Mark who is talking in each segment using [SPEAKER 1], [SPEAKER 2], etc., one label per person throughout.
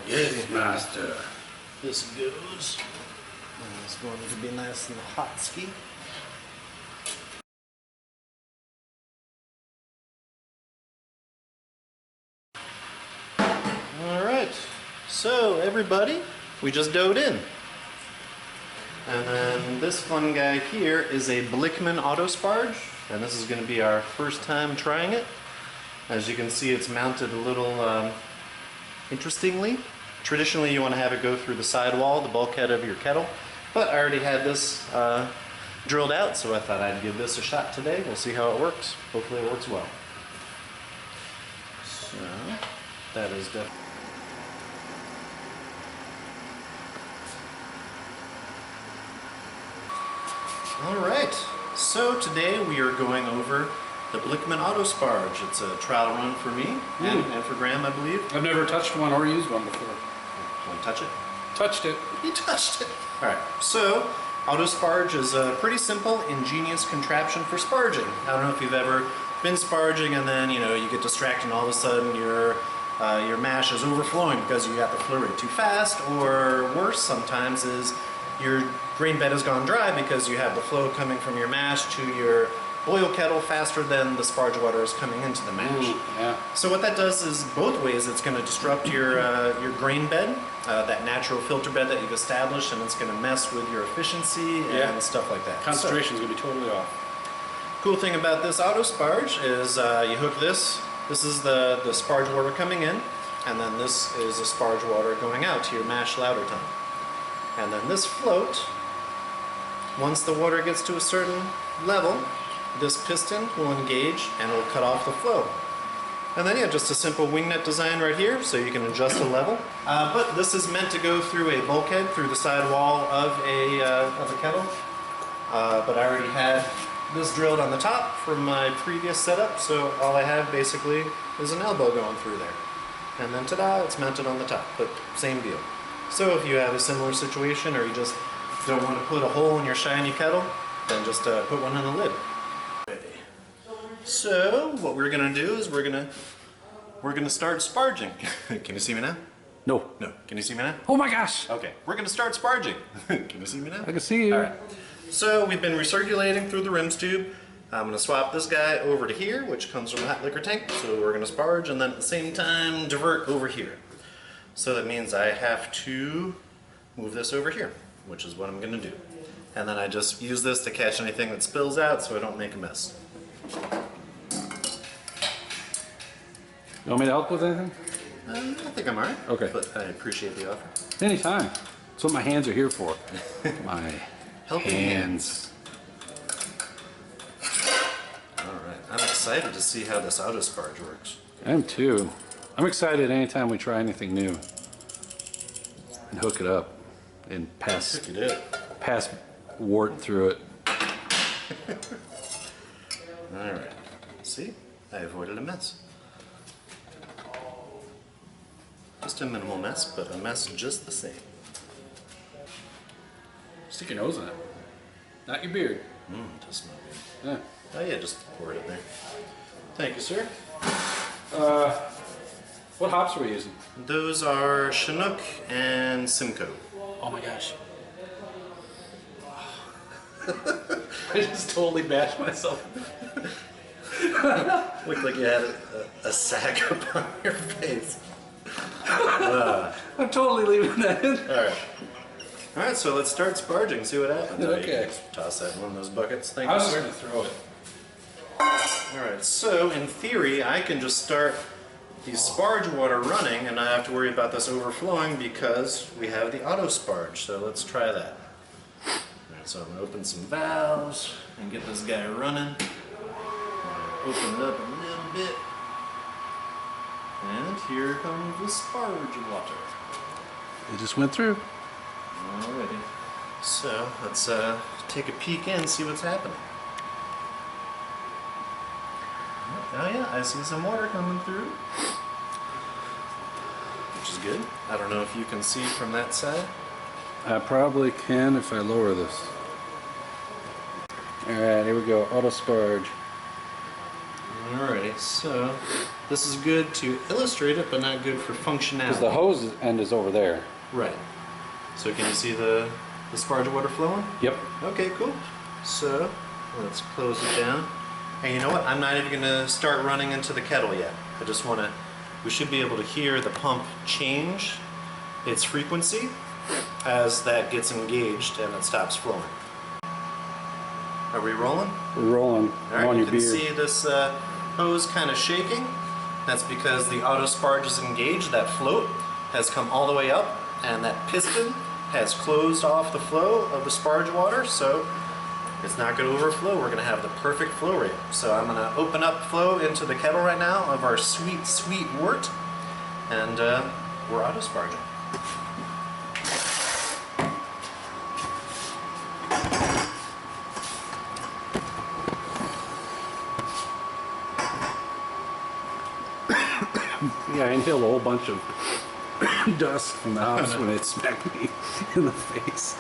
[SPEAKER 1] Yes, master.
[SPEAKER 2] This goes. And it's going to be nice and hot ski. Alright, so everybody, we just doughed in. And then this fun guy here is a Blichmann Autosparge, and this is going to be our first time trying it. As you can see, it's mounted a little interestingly. Traditionally, you want to have it go through the sidewall, the bulkhead of your kettle, but I already had this drilled out, so I thought I'd give this a shot today. We'll see how it works. Hopefully it works well. So, that is definitely... Alright, so today we are going over the Blichmann Autosparge. It's a trial run for me and for Graham, I believe.
[SPEAKER 1] I've never touched one or used one before.
[SPEAKER 2] Want to touch it?
[SPEAKER 1] Touched it.
[SPEAKER 2] You touched it. Alright, so Autosparge is a pretty simple, ingenious contraption for sparging. I don't know if you've ever been sparging and then, you know, you get distracted and all of a sudden your mash is overflowing because you got the flow rate too fast, or worse sometimes is your grain bed has gone dry because you have the flow coming from your mash to your boil kettle faster than the sparge water is coming into the mash.
[SPEAKER 1] Ooh, yeah.
[SPEAKER 2] So what that does is both ways. It's going to disrupt your grain bed, that natural filter bed that you've established, and it's going to mess with your efficiency and stuff like that.
[SPEAKER 1] Concentration's going to be totally off.
[SPEAKER 2] Cool thing about this Autosparge is you hook this. This is the sparge water coming in, and then this is the sparge water going out to your mash lauter tun. And then this float, once the water gets to a certain level, this piston will engage and it will cut off the flow. And then yeah, just a simple wing nut design right here, so you can adjust the level. But this is meant to go through a bulkhead, through the side wall of a kettle. But I already had this drilled on the top from my previous setup, so all I have basically is an elbow going through there. And then ta-da, it's mounted on the top, but same deal. So if you have a similar situation, or you just don't want to put a hole in your shiny kettle, then just put one on the lid. So what we're gonna do is we're gonna start sparging. Can you see me now?
[SPEAKER 1] No.
[SPEAKER 2] No. Can you see me now?
[SPEAKER 1] Oh my gosh.
[SPEAKER 2] Okay. We're gonna start sparging. Can you see me now?
[SPEAKER 1] I can see you.
[SPEAKER 2] All right. So we've been recirculating through the rims tube. I'm gonna swap this guy over to here, which comes from a hot liquor tank. So we're gonna sparge and then at the same time divert over here. So that means I have to move this over here, which is what I'm gonna do. And then I just use this to catch anything that spills out so I don't make a mess.
[SPEAKER 1] You want me to help with anything?
[SPEAKER 2] I think I'm alright.
[SPEAKER 1] Okay.
[SPEAKER 2] But I appreciate the offer.
[SPEAKER 1] Anytime. That's what my hands are here for. My
[SPEAKER 2] Helping
[SPEAKER 1] hands.
[SPEAKER 2] Alright, I'm excited to see how this Autosparge works.
[SPEAKER 1] I am too. I'm excited anytime we try anything new and hook it up and pass wort through it.
[SPEAKER 2] Alright, see? I avoided a mess. Just a minimal mess, but a mess just the same.
[SPEAKER 1] Stick your nose in it. Not your beard.
[SPEAKER 2] Does smell good.
[SPEAKER 1] Yeah.
[SPEAKER 2] Oh yeah, just pour it in there. Thank you, sir.
[SPEAKER 1] What hops are we using?
[SPEAKER 2] Those are Chinook and Simcoe.
[SPEAKER 1] Oh my gosh. I just totally bashed myself.
[SPEAKER 2] Looked like you had a sack up on your face.
[SPEAKER 1] I'm totally leaving that in.
[SPEAKER 2] Alright, so let's start sparging, see what happens.
[SPEAKER 1] Okay.
[SPEAKER 2] You can toss that in one of those buckets. Thank
[SPEAKER 1] I
[SPEAKER 2] you,
[SPEAKER 1] was
[SPEAKER 2] sir.
[SPEAKER 1] going to throw it.
[SPEAKER 2] Alright, so in theory, I can just start the sparge water running and not have to worry about this overflowing because we have the Autosparge. So let's try that. Alright, so I'm going to open some valves and get this guy running. Open it up a little bit. And here comes the sparge water.
[SPEAKER 1] It just went through.
[SPEAKER 2] Alrighty. So let's take a peek in and see what's happening. Oh yeah, I see some water coming through. Which is good. I don't know if you can see from that side.
[SPEAKER 1] I probably can if I lower this. Alright, here we go. Autosparge.
[SPEAKER 2] Alrighty, so This is good to illustrate it, but not good for functionality.
[SPEAKER 1] Because the hose end is over there.
[SPEAKER 2] Right. So can you see the sparge water flowing?
[SPEAKER 1] Yep.
[SPEAKER 2] Okay, cool. So let's close it down. And you know what? I'm not even gonna start running into the kettle yet. I just wanna, we should be able to hear the pump change its frequency as that gets engaged and it stops flowing. Are we rolling?
[SPEAKER 1] We're rolling.
[SPEAKER 2] All
[SPEAKER 1] I'm
[SPEAKER 2] right,
[SPEAKER 1] on
[SPEAKER 2] you
[SPEAKER 1] your
[SPEAKER 2] can
[SPEAKER 1] beer.
[SPEAKER 2] see this hose kind of shaking. That's because the Autosparge is engaged. That float has come all the way up, and that piston has closed off the flow of the sparge water, so it's not going to overflow. We're going to have the perfect flow rate. So I'm going to open up flow into the kettle right now of our sweet, sweet wort, and we're Autosparging.
[SPEAKER 1] Yeah, I inhaled a whole bunch of dust from the house when it smacked me in the face.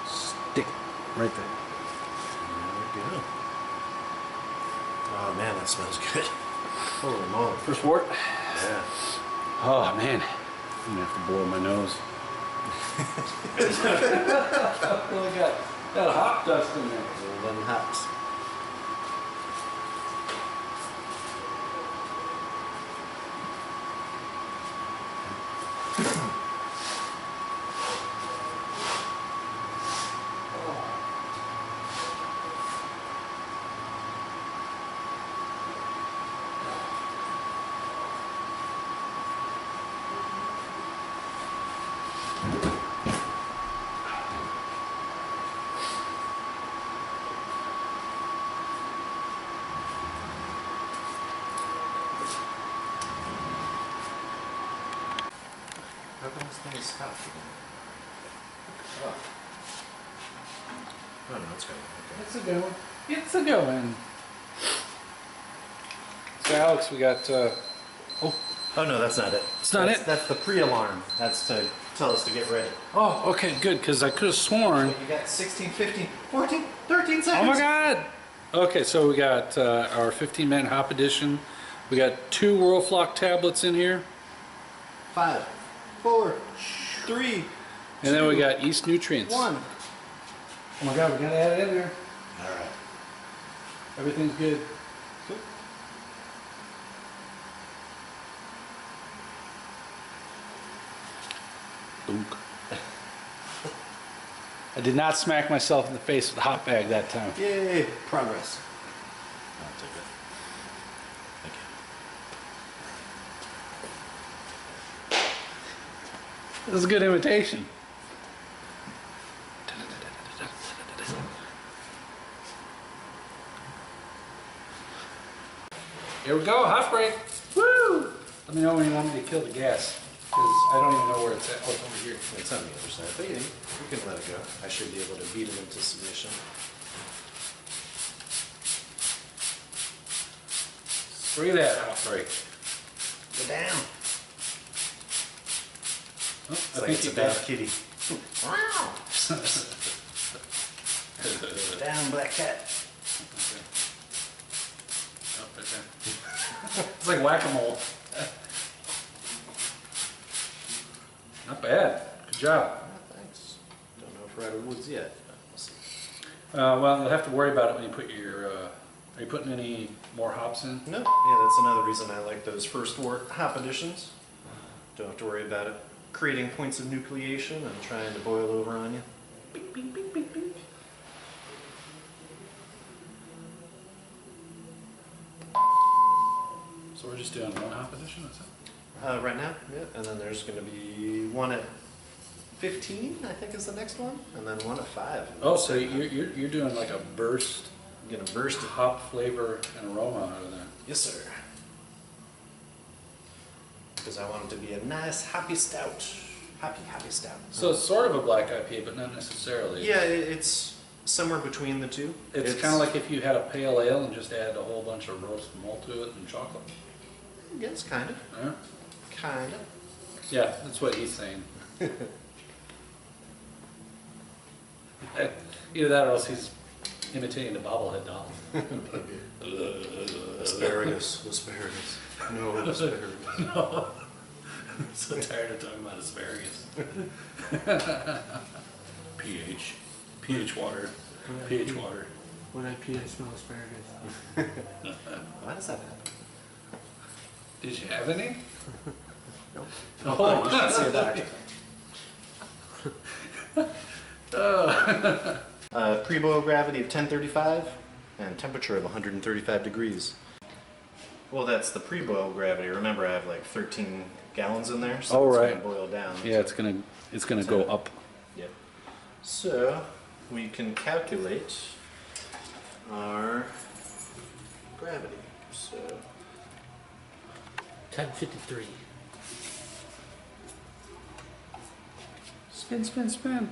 [SPEAKER 1] Stick it right there.
[SPEAKER 2] There we go. Oh man, that smells good. Holy moly.
[SPEAKER 1] First wort?
[SPEAKER 2] Yeah.
[SPEAKER 1] Oh man, I'm gonna have to blow my nose. Really got hot dust in there.
[SPEAKER 2] Them hops. How come this thing is stopped again? Oh. Oh no, it's going. Okay.
[SPEAKER 1] It's a good one. It's a good one. So Alex, we got.
[SPEAKER 2] Oh no, that's not it.
[SPEAKER 1] It's not it?
[SPEAKER 2] That's the pre-alarm. That's to tell us to get ready.
[SPEAKER 1] Oh, okay, good. Because I could have sworn.
[SPEAKER 2] You got 16, 15, 14, 13 seconds.
[SPEAKER 1] Oh my God! Okay, so we got our 15-man hop edition. We got 2 Whirlflock tablets in here.
[SPEAKER 2] 5, 4, 3,
[SPEAKER 1] And then we got Yeast Nutrients.
[SPEAKER 2] 1.
[SPEAKER 1] Oh my God, we gotta add it in there.
[SPEAKER 2] All right.
[SPEAKER 1] Everything's good.
[SPEAKER 2] Cool.
[SPEAKER 1] Dunk. I did not smack myself in the face with a hot bag that time.
[SPEAKER 2] Yay! Progress. I'll take it. Thank you.
[SPEAKER 1] It was a good imitation. Here we go, hot break. Woo! Let me know when you want me to kill the gas, because I don't even know where it's at. Oh, it's over here.
[SPEAKER 2] It's on the other side, but yeah, we can let it go. I should be able to beat it into submission.
[SPEAKER 1] Look at that hot break.
[SPEAKER 2] Go down.
[SPEAKER 1] Oh,
[SPEAKER 2] It's
[SPEAKER 1] I
[SPEAKER 2] like
[SPEAKER 1] think
[SPEAKER 2] it's
[SPEAKER 1] you
[SPEAKER 2] a
[SPEAKER 1] got
[SPEAKER 2] bad
[SPEAKER 1] it.
[SPEAKER 2] kitty. Down, black cat.
[SPEAKER 1] Okay. Oh, right there. It's like whack-a-mole. Not bad. Good job.
[SPEAKER 2] Thanks. Don't know if we're out of woods yet, but we'll see.
[SPEAKER 1] Well, you'll have to worry about it when you put your. Are you putting any more hops in?
[SPEAKER 2] No, yeah, that's another reason I like those first wort hop editions. Don't have to worry about it creating points of nucleation and trying to boil over on you. Beep, beep, beep, beep, beep.
[SPEAKER 1] So we're just doing one hop edition, is it?
[SPEAKER 2] Right now, yeah, and then there's going to be one at 15, I think is the next one, and then one at 5.
[SPEAKER 1] Oh, so you're doing like a burst,
[SPEAKER 2] I'm going to burst it.
[SPEAKER 1] hop flavor and aroma out of there.
[SPEAKER 2] Yes, sir. Because I want it to be a nice hoppy stout. Hoppy stout.
[SPEAKER 1] So it's sort of a black IPA, but not necessarily.
[SPEAKER 2] Yeah, it's somewhere between the two.
[SPEAKER 1] It's kind of like if you had a pale ale and just add a whole bunch of roast malt to it and chocolate.
[SPEAKER 2] Yes, kind of.
[SPEAKER 1] Yeah,
[SPEAKER 2] Kind of.
[SPEAKER 1] yeah, that's what he's saying. Either that or else he's imitating the bobblehead doll.
[SPEAKER 2] Asparagus. No asparagus.
[SPEAKER 1] No. I'm so tired of talking about asparagus. pH water. pH water.
[SPEAKER 3] When I pee, I smell asparagus.
[SPEAKER 2] Why does that happen?
[SPEAKER 1] Did you have any?
[SPEAKER 2] Nope.
[SPEAKER 1] Oh,
[SPEAKER 2] You should see a doctor. Pre-boil gravity of 1035 and temperature of 135 degrees. Well, that's the pre-boil gravity. Remember, I have like 13 gallons in there, so
[SPEAKER 1] Oh,
[SPEAKER 2] it's
[SPEAKER 1] right.
[SPEAKER 2] going to boil down.
[SPEAKER 1] Yeah, it's gonna go up.
[SPEAKER 2] Yep. So we can calculate our gravity. So
[SPEAKER 3] 1053.
[SPEAKER 1] Spin, spin, spin.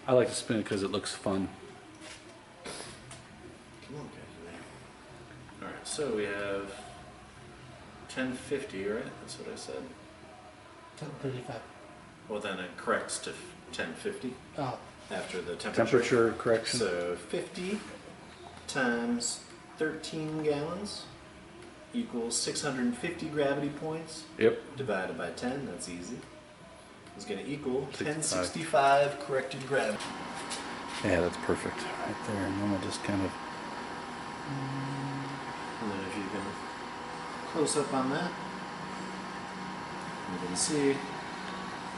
[SPEAKER 1] I like to spin it because it looks fun.
[SPEAKER 2] come on, calculator. All right. So we have 1050, right? That's what I said.
[SPEAKER 3] 1035.
[SPEAKER 2] Well, then it corrects to 1050
[SPEAKER 3] Oh,
[SPEAKER 2] after the
[SPEAKER 1] Temperature correction.
[SPEAKER 2] So 50 times 13 gallons equals 650 gravity points
[SPEAKER 1] Yep.
[SPEAKER 2] divided by 10. That's easy. Is going to equal
[SPEAKER 1] 65.
[SPEAKER 2] 1065 corrected gravity.
[SPEAKER 1] Yeah, that's perfect. Right there. And then we'll just kind of.
[SPEAKER 2] And then if you can close up on that, you can see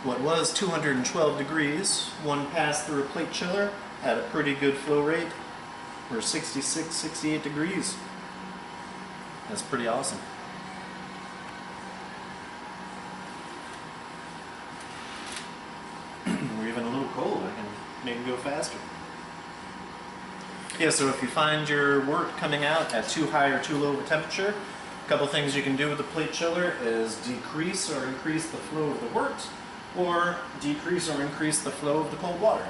[SPEAKER 2] what was 212 degrees. One passed through a plate chiller, had a pretty good flow rate. We're 66, 68 degrees. That's pretty awesome. We're even a little cold. I can make it go faster. Yeah, so if you find your wort coming out at too high or too low of a temperature, a couple things you can do with the plate chiller is decrease or increase the flow of the wort, or decrease or increase the flow of the cold water.